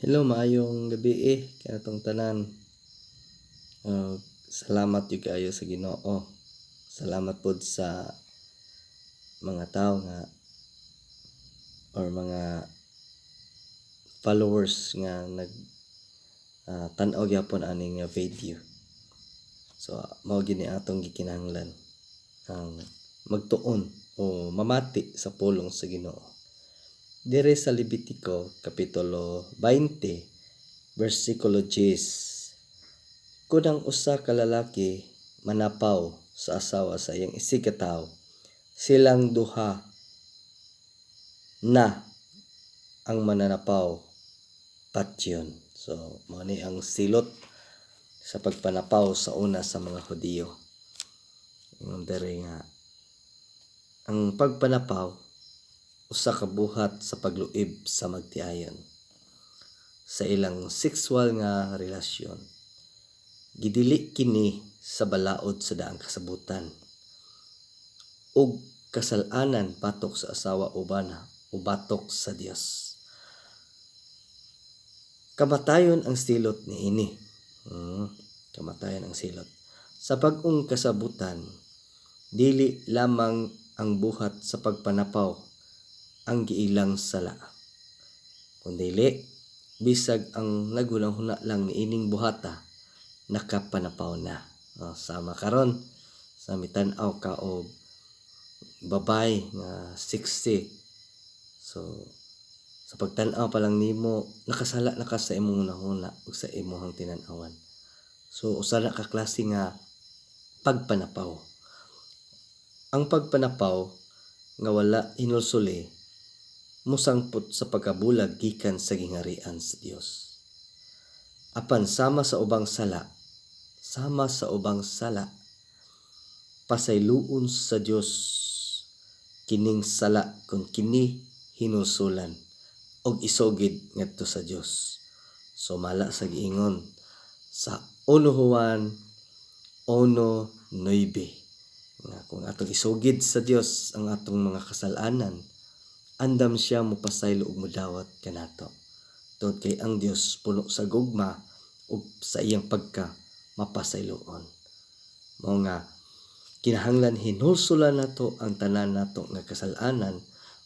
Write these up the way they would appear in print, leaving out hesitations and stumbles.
Hello, maayong gabi kanatong tanan. Salamat yung kayo sa Ginoo. Salamat pod sa mga tao nga or mga followers nga nag tan-aw gyapon ani nga video. So mao gini atong gikinahanglan ang magtuon o mamati sa pulong sa Ginoo. Dire sa Levitico kapitulo 20 versikulo 10. Kung ang usa ka lalaki manapaw sa asawa sa iyang isigataw, silang duha na ang mananapaw patyon. So mao ni ang silot sa pagpanapaw sa una sa mga Hudiyo. Ingon diri nga ang pagpanapaw usa ka buhat sa pagluib sa magtiayon sa ilang sexual nga relasyon. Gidili kini sa balaod sa daang kasabutan ug kasal-anan batok sa asawa ubana o batok sa Dios. Kamatayon ang silot niini. Kamatayon ang silot. Sa bag-ong kasabutan, dili lamang ang buhat sa pagpanapaw ang giilang sala, kundili bisag ang naghunahuna lang niining buhata nakapanapaw na. Sama karon sa mitan-aw ka og babay nga 60. So sa pagtan-aw pa lang nimo nakasala na ka sa imong hunahuna ug sa imong tinan-awan. So usa na ka klase nga pagpanapaw. Ang pagpanapaw nga wala hinulsuli musangpot sa pagkabulag gikan sa gingharian sa Dios. Apan sama sa ubang sala, pasayloon sa Dios kining sala kung kini hinulsulan og isugid ngadto sa Dios. So mala sa giingon sa 1 Juan 1:9 nga kung atong isugid sa Dios ang atong mga kasalanan, andam siya mopasaylo ug modawat kanato. Tungod kay ang Dios puno sa gugma ug sa iyang pagka mapasayloon. Mao nga kinahanglan hinulsulan nato ang tanan nato nga kasalanan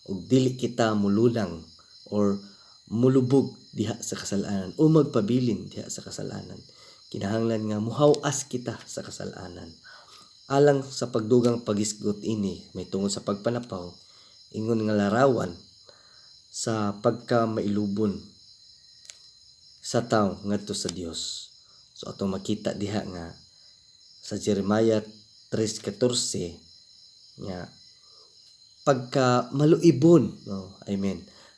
ug dili kita mulunang or mulubog diha sa kasalanan o magpabilin diha sa kasalanan. Kinahanglan nga muhaw-as kita sa kasalanan. Alang sa pagdugang pagisgot ini may tungod sa pagpanapaw, ingon nga larawan sa pagka-mailubon sa tawo ngadto sa Dios. So atong makita diha nga sa Jeremiah 3:14 nga pagka maluibon,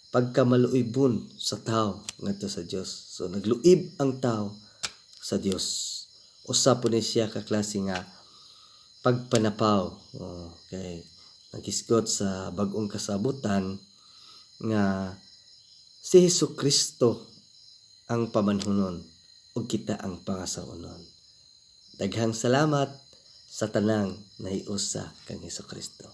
pagka maluibon sa tawo ngadto sa Dios. So nagluib ang tawo sa Dios. Usa po ni siya ka klase nga pagpanapaw. Kay nagisgot sa bag-ong kasabutan nga si Hesukristo ang pamanhunon ug kita ang pangasaunon. Daghang salamat sa tanang nahiusa kang Hesukristo.